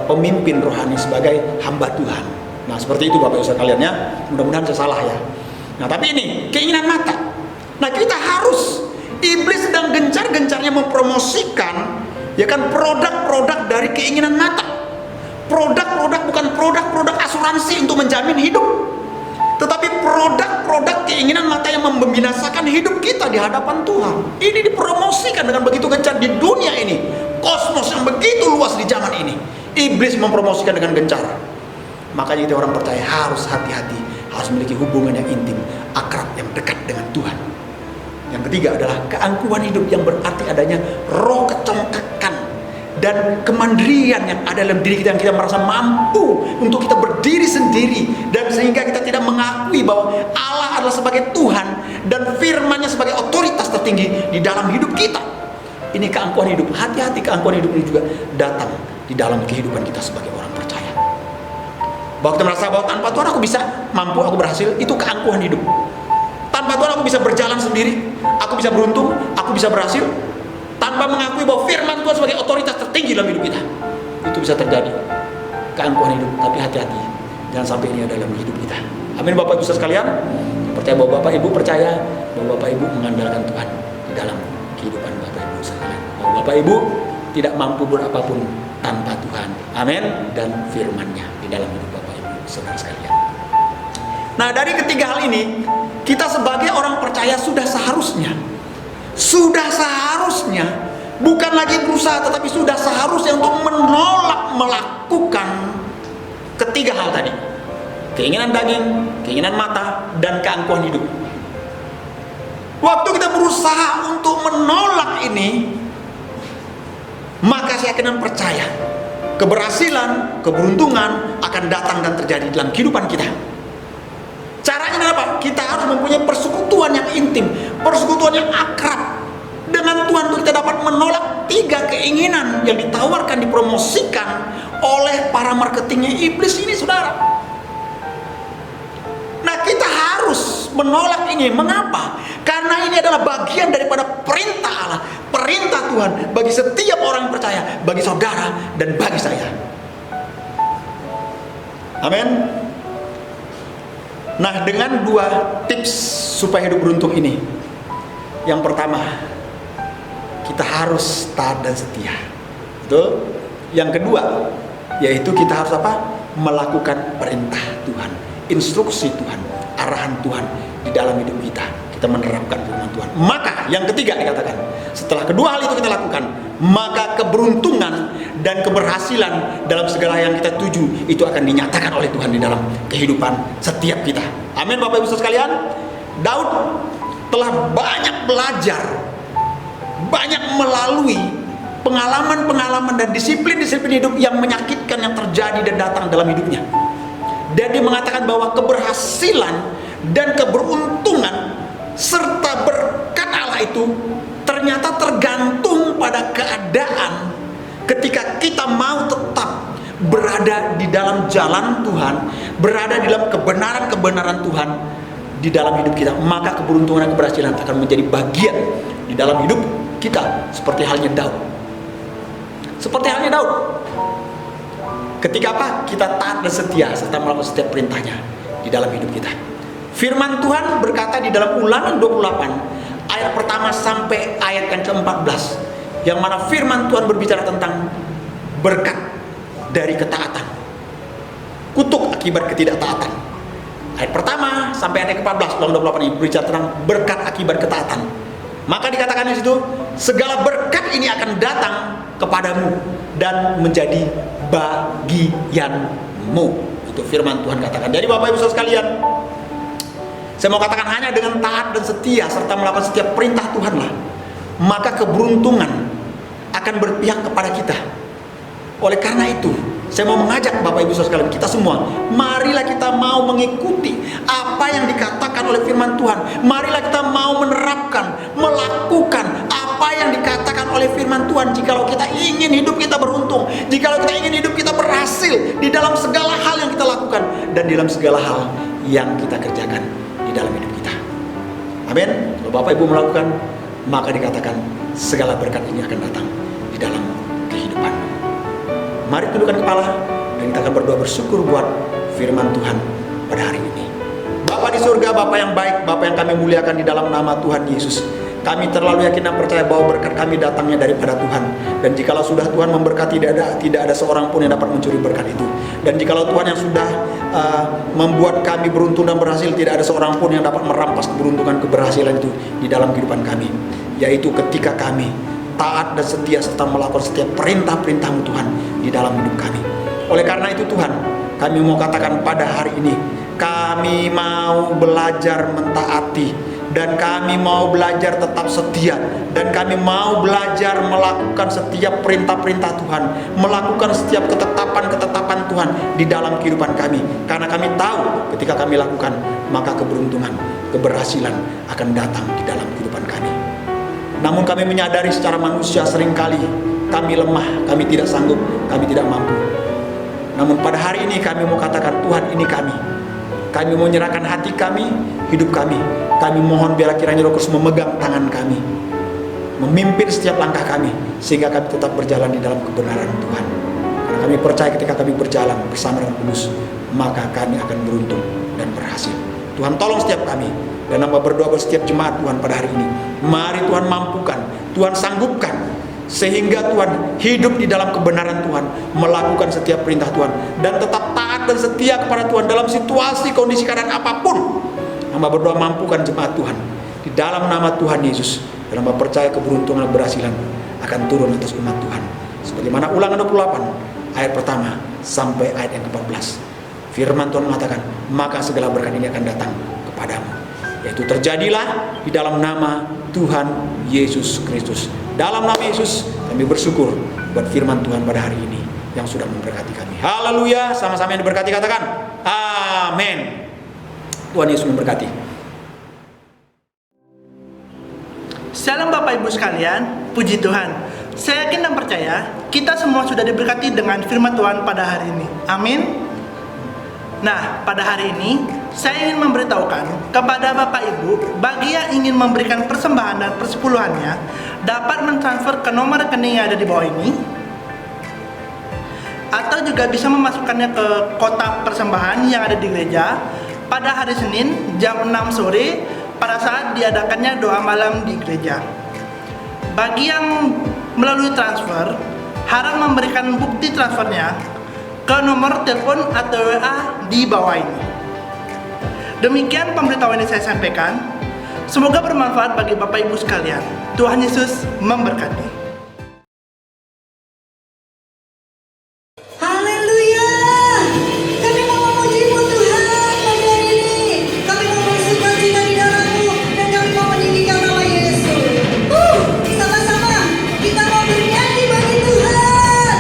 pemimpin rohani, sebagai hamba Tuhan. Nah seperti itu Bapak Ibu sekalian ya, mudah-mudahan saya salah ya. Nah tapi ini keinginan mata. Nah kita harus, iblis sedang gencar-gencarnya mempromosikan ya kan produk-produk dari keinginan mata. Produk-produk bukan produk-produk asuransi untuk menjamin hidup, tetapi produk-produk keinginan mata yang membinasakan hidup kita di hadapan Tuhan. Ini dipromosikan dengan begitu gencar di dunia ini, kosmos yang begitu luas di zaman ini. Iblis mempromosikan dengan gencar. Makanya itu orang percaya harus hati-hati, harus memiliki hubungan yang intim, akrab, yang dekat dengan Tuhan. Yang ketiga adalah keangkuhan hidup, yang berarti adanya roh kecongkakan dan kemandirian yang ada dalam diri kita, yang kita merasa mampu untuk kita berdiri sendiri, dan sehingga kita tidak mengakui bahwa Allah adalah sebagai Tuhan dan firman-Nya sebagai otoritas tertinggi di dalam hidup kita. Ini keangkuhan hidup. Hati-hati, keangkuhan hidup ini juga datang di dalam kehidupan kita sebagai orang percaya. Bahwa kita merasa bahwa tanpa Tuhan aku bisa, mampu, aku berhasil, itu keangkuhan hidup. Tanpa Tuhan aku bisa berjalan sendiri, aku bisa beruntung, aku bisa berhasil, tanpa mengakui bahwa firman Tuhan sebagai otoritas tertinggi dalam hidup kita. Itu bisa terjadi, keangkuhan hidup. Tapi hati-hati, jangan sampai ini ada dalam hidup kita. Amin Bapak Ibu sekalian. Percaya bahwa Bapak Ibu percaya bahwa Bapak Ibu mengandalkan Tuhan di dalam kehidupan Bapak Ibu sekalian. Bahwa Bapak Ibu tidak mampu berapapun tanpa Tuhan. Amin. Dan firman-Nya di dalam hidup Bapak Ibu saudara sekalian. Nah dari ketiga hal ini, kita sebagai orang percaya sudah seharusnya bukan lagi berusaha, tetapi sudah seharusnya untuk menolak melakukan ketiga hal tadi: keinginan daging, keinginan mata, dan keangkuhan hidup. Waktu kita berusaha untuk menolak ini, maka saya akan percaya keberhasilan, keberuntungan akan datang dan terjadi dalam kehidupan kita. Caranya adalah apa? Kita harus mempunyai persekutuan yang intim, persekutuan yang akrab dengan Tuhan untuk kita dapat menolak tiga keinginan yang ditawarkan, dipromosikan oleh para marketingnya iblis ini, saudara. Nah kita harus menolak ini. Mengapa? Karena ini adalah bagian daripada perintah Allah, perintah Tuhan bagi setiap orang yang percaya, bagi saudara dan bagi saya. Amin. Nah dengan dua tips supaya hidup beruntung ini, yang pertama, kita harus taat dan setia. Betul? Yang kedua, yaitu kita harus apa? Melakukan perintah Tuhan, instruksi Tuhan, arahan Tuhan di dalam hidup kita. Kita menerapkan firman Tuhan. Maka yang ketiga dikatakan, setelah kedua hal itu kita lakukan, maka keberuntungan dan keberhasilan dalam segala yang kita tuju itu akan dinyatakan oleh Tuhan di dalam kehidupan setiap kita. Amin Bapak Ibu sekalian. Daud telah banyak belajar, banyak melalui pengalaman-pengalaman dan disiplin-disiplin hidup yang menyakitkan yang terjadi dan datang dalam hidupnya. Dan dia mengatakan bahwa keberhasilan dan keberuntungan serta berkat Allah itu ternyata tergantung pada keadaan ketika kita mau tetap berada di dalam jalan Tuhan, berada di dalam kebenaran-kebenaran Tuhan di dalam hidup kita, maka keberuntungan dan keberhasilan akan menjadi bagian di dalam hidup kita. Seperti halnya Daud. Ketika apa? Kita taat dan setia serta melakukan setiap perintahnya di dalam hidup kita. Firman Tuhan berkata di dalam Ulangan 28 ayat pertama sampai ayat yang ke-14, yang mana firman Tuhan berbicara tentang berkat dari ketaatan, kutuk akibat ketidaktaatan. Ayat pertama sampai ayat ke-14 Ulangan 28 ini berbicara tentang berkat akibat ketaatan. Maka dikatakan di situ, segala berkat ini akan datang kepadamu dan menjadi bagianmu. Itu firman Tuhan katakan. Jadi Bapak Ibu sekalian, saya mau katakan hanya dengan taat dan setia serta melakukan setiap perintah Tuhan lah, maka keberuntungan akan berpihak kepada kita. Oleh karena itu, saya mau mengajak Bapak Ibu sekalian, kita semua, marilah kita mau mengikuti apa yang dikatakan oleh firman Tuhan. Marilah kita mau menerapkan, melakukan apa yang dikatakan oleh oleh firman Tuhan. Jikalau kita ingin hidup kita beruntung, jikalau kita ingin hidup kita berhasil di dalam segala hal yang kita lakukan dan di dalam segala hal yang kita kerjakan di dalam hidup kita. Amin. Kalau Bapak Ibu melakukan, maka dikatakan segala berkat ini akan datang di dalam kehidupan. Mari tundukkan kepala dan kita akan berdoa bersyukur buat firman Tuhan pada hari ini. Bapa di surga, Bapa yang baik, Bapa yang kami muliakan di dalam nama Tuhan Yesus. Kami terlalu yakin dan percaya bahwa berkat kami datangnya daripada Tuhan. Dan jikalau sudah Tuhan memberkati, tidak ada seorang pun yang dapat mencuri berkat itu. Dan jikalau Tuhan yang sudah membuat kami beruntung dan berhasil, tidak ada seorang pun yang dapat merampas keberuntungan keberhasilan itu di dalam kehidupan kami. Yaitu ketika kami taat dan setia serta melakukan setiap perintah-perintah-Mu Tuhan di dalam hidup kami. Oleh karena itu Tuhan, kami mau katakan pada hari ini, kami mau belajar mentaati, dan kami mau belajar tetap setia, dan kami mau belajar melakukan setiap perintah-perintah Tuhan, melakukan setiap ketetapan-ketetapan Tuhan di dalam kehidupan kami. Karena kami tahu ketika kami lakukan, maka keberuntungan, keberhasilan akan datang di dalam kehidupan kami. Namun kami menyadari secara manusia seringkali kami lemah, kami tidak sanggup, kami tidak mampu. Namun pada hari ini kami mau katakan, Tuhan, ini kami. Kami mau menyerahkan hati kami, hidup kami. Kami mohon biarlah kiranya Roh Kudus memegang tangan kami, memimpin setiap langkah kami, sehingga kami tetap berjalan di dalam kebenaran Tuhan. Karena kami percaya ketika kami berjalan bersama dengan Kudus, maka kami akan beruntung dan berhasil. Tuhan tolong setiap kami, dan hamba berdoa buat setiap jemaat Tuhan pada hari ini. Mari Tuhan mampukan, Tuhan sanggupkan, sehingga Tuhan hidup di dalam kebenaran Tuhan, melakukan setiap perintah Tuhan, dan tetap taat dan setia kepada Tuhan dalam situasi, kondisi, keadaan apapun. Hamba berdoa mampukan jemaat Tuhan di dalam nama Tuhan Yesus. Dan hamba percaya keberuntungan dan keberhasilan akan turun atas umat Tuhan. Sebagaimana Ulangan 28 ayat pertama sampai ayat yang ke-14. Firman Tuhan mengatakan, maka segala berkat ini akan datang kepadamu. Yaitu terjadilah di dalam nama Tuhan Yesus Kristus. Dalam nama Yesus kami bersyukur buat firman Tuhan pada hari ini yang sudah memberkati kami. Haleluya, sama-sama yang diberkati katakan amin. Tuhan Yesus memberkati. Shalom Bapak Ibu sekalian, puji Tuhan. Saya yakin dan percaya kita semua sudah diberkati dengan firman Tuhan pada hari ini. Amin. Nah, pada hari ini saya ingin memberitahukan kepada Bapak Ibu, bagi yang ingin memberikan persembahan dan persepuluhannya, dapat mentransfer ke nomor rekening yang ada di bawah ini, atau juga bisa memasukkannya ke kotak persembahan yang ada di gereja pada hari Senin jam 6 sore pada saat diadakannya doa malam di gereja. Bagi yang melalui transfer, harap memberikan bukti transfernya ke nomor telepon atau WA di bawah ini. Demikian pemberitahuan yang saya sampaikan. Semoga bermanfaat bagi Bapak Ibu sekalian. Tuhan Yesus memberkati. Haleluya. Kami mau memuji-Mu Tuhan pagi hari ini. Kami mau bersukacita di dalam-Mu dan kami mau meninggikan nama Yesus. Sama-sama kita mau bernyanyi bagi Tuhan.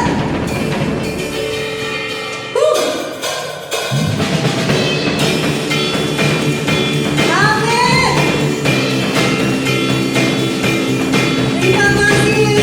Amin. Terima kasih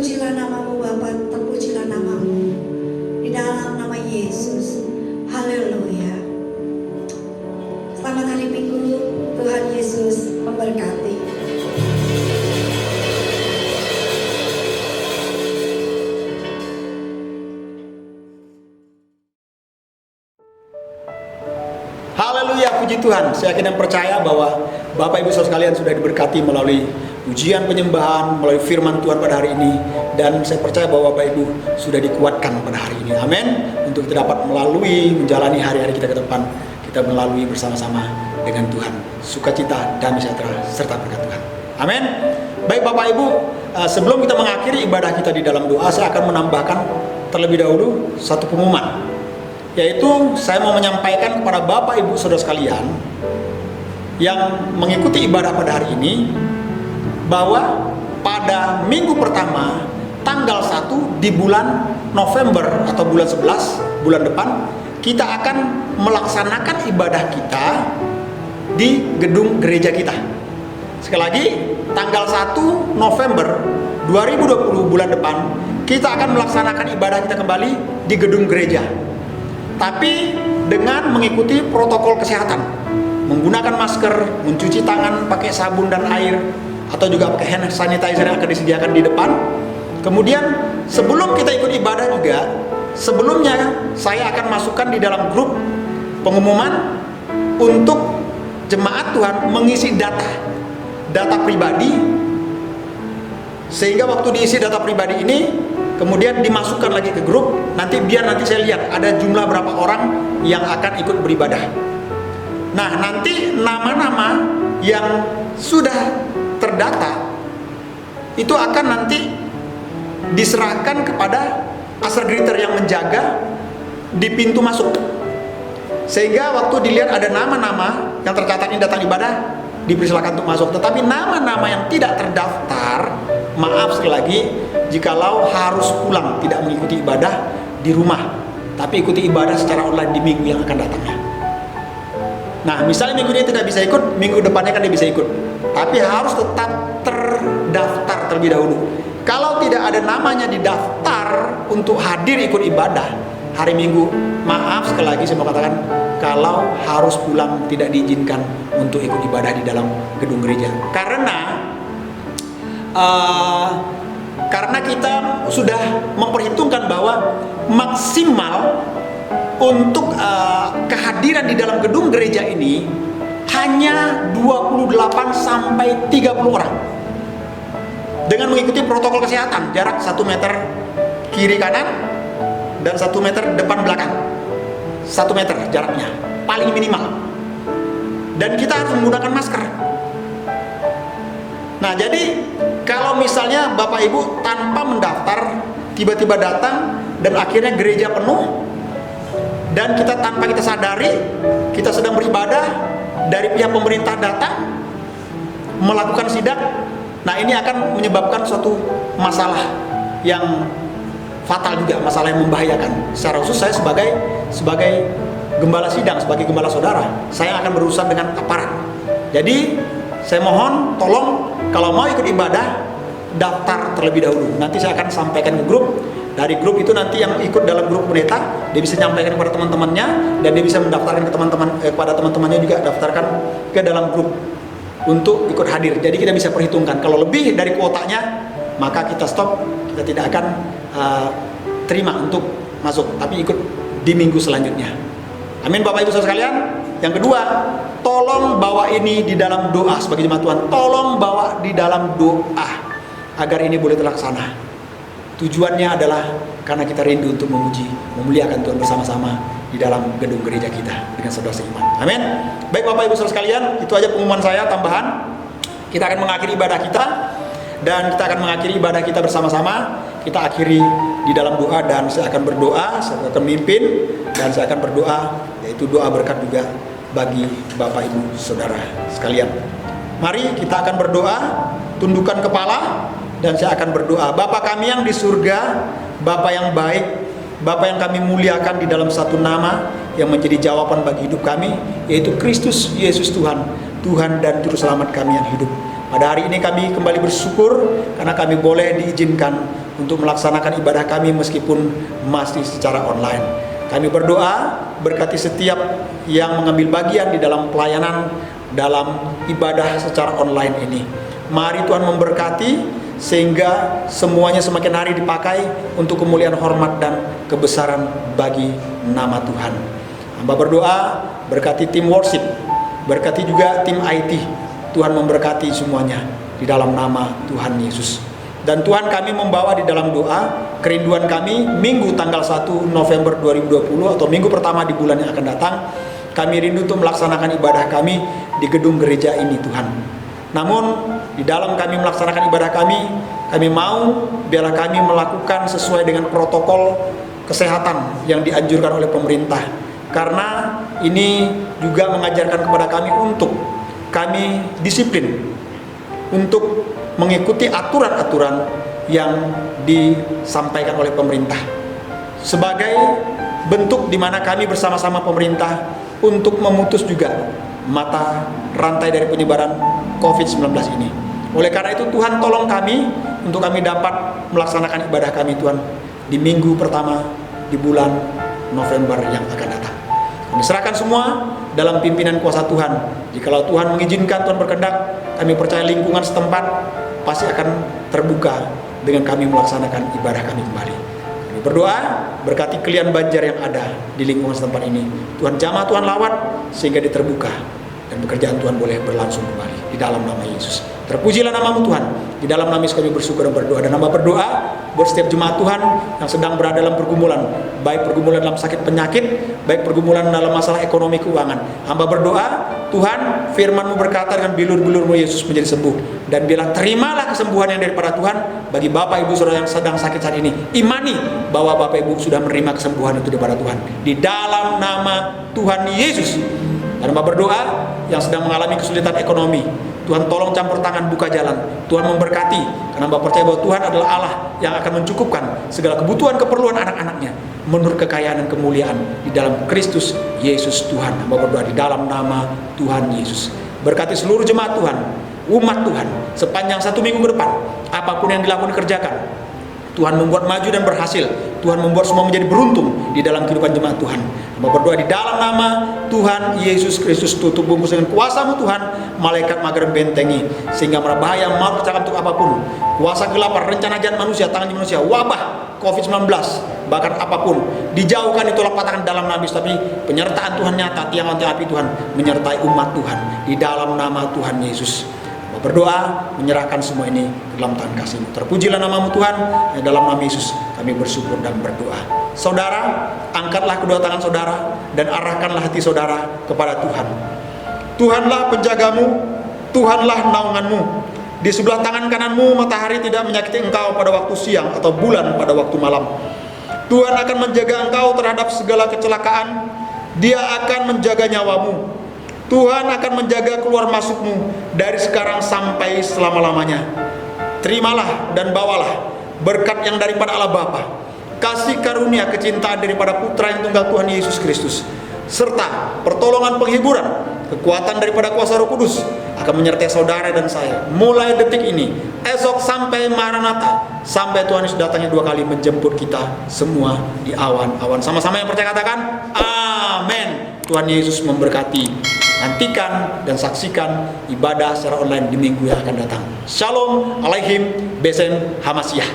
Terpujilah namamu Bapa, terpujilah namamu. Di dalam nama Yesus. Haleluya. Selamat hari Minggu. Tuhan Yesus memberkati. Haleluya, puji Tuhan. Saya yakin dan percaya bahwa Bapak Ibu Saudara sekalian sudah diberkati melalui ujian penyembahan, melalui firman Tuhan pada hari ini. Dan saya percaya bahwa Bapak Ibu sudah dikuatkan pada hari ini. Amin. Untuk kita dapat melalui, menjalani hari-hari kita ke depan, kita melalui bersama-sama dengan Tuhan. Sukacita, damai sejahtera, serta berkat Tuhan. Amin. Baik Bapak Ibu, sebelum kita mengakhiri ibadah kita di dalam doa, saya akan menambahkan terlebih dahulu satu pengumuman. Yaitu saya mau menyampaikan kepada Bapak Ibu Saudara sekalian yang mengikuti ibadah pada hari ini, bahwa pada minggu pertama tanggal 1 di bulan November atau bulan 11, bulan depan, kita akan melaksanakan ibadah kita di gedung gereja kita. Sekali lagi, tanggal 1 November 2020 bulan depan, kita akan melaksanakan ibadah kita kembali di gedung gereja. Tapi dengan mengikuti protokol kesehatan, menggunakan masker, mencuci tangan pakai sabun dan air, atau juga pakai hand sanitizer yang akan disediakan di depan. Kemudian sebelum kita ikut ibadah juga, sebelumnya saya akan masukkan di dalam grup pengumuman untuk jemaat Tuhan mengisi data pribadi, sehingga waktu diisi data pribadi ini kemudian dimasukkan lagi ke grup, nanti saya lihat ada jumlah berapa orang yang akan ikut beribadah. Nah, nanti nama-nama yang sudah terdata itu akan nanti diserahkan kepada usher greeter yang menjaga di pintu masuk. Sehingga waktu dilihat ada nama-nama yang tercatat ini datang ibadah, dipersilakan untuk masuk. Tetapi nama-nama yang tidak terdaftar, maaf sekali lagi, jikalau harus pulang, tidak mengikuti ibadah di rumah, tapi ikuti ibadah secara online di minggu yang akan datangnya. Nah, misalnya minggu ini tidak bisa ikut, minggu depannya kan dia bisa ikut, tapi harus tetap terdaftar terlebih dahulu. Kalau tidak ada namanya didaftar untuk hadir ikut ibadah hari Minggu, maaf sekali lagi saya mau katakan, kalau harus pulang tidak diizinkan untuk ikut ibadah di dalam gedung gereja. Karena kita sudah memperhitungkan bahwa maksimal untuk kehadiran di dalam gedung gereja ini hanya 28 sampai 30 orang. Dengan mengikuti protokol kesehatan, jarak 1 meter kiri kanan dan 1 meter depan belakang. 1 meter jaraknya, paling minimal. Dan kita harus menggunakan masker. Nah, jadi kalau misalnya Bapak Ibu tanpa mendaftar tiba-tiba datang dan akhirnya gereja penuh, dan kita tanpa kita sadari kita sedang beribadah, dari pihak pemerintah datang melakukan sidak, nah ini akan menyebabkan suatu masalah yang fatal juga, masalah yang membahayakan. Secara khusus saya sebagai gembala sidang, sebagai gembala saudara, saya akan berurusan dengan aparat. Jadi saya mohon tolong kalau mau ikut ibadah daftar terlebih dahulu. Nanti saya akan sampaikan ke grup. Dari grup itu nanti yang ikut dalam grup pendeta, dia bisa menyampaikan kepada teman-temannya, dan dia bisa mendaftarkan ke kepada teman-temannya juga, daftarkan ke dalam grup untuk ikut hadir. Jadi kita bisa perhitungkan. Kalau lebih dari kuotanya, maka kita stop, kita tidak akan terima untuk masuk, tapi ikut di minggu selanjutnya. Amin Bapak Ibu Saudara sekalian. Yang kedua, tolong bawa ini di dalam doa sebagai jemaat Tuhan. Tolong bawa di dalam doa agar ini boleh terlaksana. Tujuannya adalah karena kita rindu untuk memuji, memuliakan Tuhan bersama-sama di dalam gedung gereja kita dengan saudara seiman. Amin. Baik Bapak Ibu Saudara sekalian, itu aja pengumuman saya tambahan. Kita akan mengakhiri ibadah kita, dan kita akan mengakhiri ibadah kita bersama-sama. Kita akhiri di dalam doa, dan saya akan berdoa, saya akan memimpin, dan saya akan berdoa, yaitu doa berkat juga bagi Bapak Ibu Saudara sekalian. Mari kita akan berdoa, tundukkan kepala, dan saya akan berdoa. Bapa kami yang di surga, Bapa yang baik, Bapa yang kami muliakan di dalam satu nama yang menjadi jawaban bagi hidup kami, yaitu Kristus Yesus Tuhan, Tuhan dan Juru Selamat kami yang hidup. Pada hari ini kami kembali bersyukur karena kami boleh diizinkan untuk melaksanakan ibadah kami meskipun masih secara online. Kami berdoa berkati setiap yang mengambil bagian di dalam pelayanan dalam ibadah secara online ini. Mari Tuhan memberkati sehingga semuanya semakin hari dipakai untuk kemuliaan, hormat, dan kebesaran bagi nama Tuhan. Hamba berdoa berkati tim worship, berkati juga tim IT. Tuhan memberkati semuanya di dalam nama Tuhan Yesus. Dan Tuhan, kami membawa di dalam doa kerinduan kami Minggu tanggal 1 November 2020 atau minggu pertama di bulan yang akan datang. Kami rindu untuk melaksanakan ibadah kami di gedung gereja ini, Tuhan. Namun di dalam kami melaksanakan ibadah kami mau biarlah kami melakukan sesuai dengan protokol kesehatan yang dianjurkan oleh pemerintah. Karena ini juga mengajarkan kepada kami untuk kami disiplin untuk mengikuti aturan-aturan yang disampaikan oleh pemerintah sebagai bentuk di mana kami bersama-sama pemerintah untuk memutus juga mata rantai dari penyebaran COVID-19 ini. Oleh karena itu Tuhan tolong kami untuk kami dapat melaksanakan ibadah kami, Tuhan, di minggu pertama di bulan November yang akan datang. Kami serahkan semua dalam pimpinan kuasa Tuhan. Jikalau Tuhan mengizinkan, Tuhan berkehendak, kami percaya lingkungan setempat pasti akan terbuka dengan kami melaksanakan ibadah kami kembali. Kami berdoa berkati klien Banjar yang ada di lingkungan setempat ini. Tuhan jamah, Tuhan lawat sehingga diterbuka dan pekerjaan Tuhan boleh berlangsung kembali di dalam nama Yesus. Terpujilah namamu Tuhan. Di dalam nama Yesus kami bersyukur dan berdoa. Dan hamba berdoa buat setiap jemaat Tuhan yang sedang berada dalam pergumulan, baik pergumulan dalam sakit penyakit, baik pergumulan dalam masalah ekonomi keuangan. Hamba berdoa, Tuhan, firman-Mu berkata dengan bilur-bilur-Mu Yesus menjadi sembuh. Dan biarlah terimalah kesembuhan yang daripada Tuhan bagi Bapak Ibu Saudara yang sedang sakit saat ini. Imani bahwa Bapak Ibu sudah menerima kesembuhan itu daripada Tuhan. Di dalam nama Tuhan Yesus. Dan hamba berdoa yang sedang mengalami kesulitan ekonomi, Tuhan tolong campur tangan, buka jalan. Tuhan memberkati, karena hamba percaya bahwa Tuhan adalah Allah yang akan mencukupkan segala kebutuhan keperluan anak-anaknya menurut kekayaan dan kemuliaan di dalam Kristus Yesus Tuhan. Hamba berdoa di dalam nama Tuhan Yesus. Berkati seluruh jemaat Tuhan, umat Tuhan, sepanjang 1 minggu ke depan, apapun yang dilakukan dikerjakan, Tuhan membuat maju dan berhasil. Tuhan membuat semua menjadi beruntung di dalam kehidupan jemaat Tuhan. Hamba berdoa di dalam nama Tuhan Yesus Kristus, tutup bungkus dengan kuasa-Mu Tuhan, malaikat mager bentengi, sehingga mara bahaya maut kecelakaan untuk apapun, kuasa gelap, rencana jahat manusia, tangan manusia, wabah COVID-19, bahkan apapun, dijauhkan, ditolak patahkan dalam nama Yesus. Tapi penyertaan Tuhan nyata, tiang-tiang api Tuhan menyertai umat Tuhan di dalam nama Tuhan Yesus. Berdoa menyerahkan semua ini ke dalam tangan kasih-Mu. Terpujilah namamu Tuhan. Dalam nama Yesus kami bersyukur dan berdoa. Saudara, angkatlah kedua tangan saudara dan arahkanlah hati saudara kepada Tuhan. Tuhanlah penjagamu, Tuhanlah naunganmu. Di sebelah tangan kananmu matahari tidak menyakiti engkau pada waktu siang atau bulan pada waktu malam. Tuhan akan menjaga engkau terhadap segala kecelakaan. Dia akan menjaga nyawamu. Tuhan akan menjaga keluar masukmu dari sekarang sampai selama-lamanya. Terimalah dan bawalah berkat yang daripada Allah Bapa, kasih karunia kecintaan daripada Putra yang tunggal Tuhan Yesus Kristus, serta pertolongan penghiburan, kekuatan daripada kuasa Roh Kudus akan menyertai saudara dan saya mulai detik ini, esok sampai Maranatha, sampai Tuhan Yesus datangnya 2 kali menjemput kita semua di awan-awan. Sama-sama yang percaya katakan amin. Tuhan Yesus memberkati. Nantikan dan saksikan ibadah secara online di minggu yang akan datang. Shalom Aleichem Besen Hamasiah.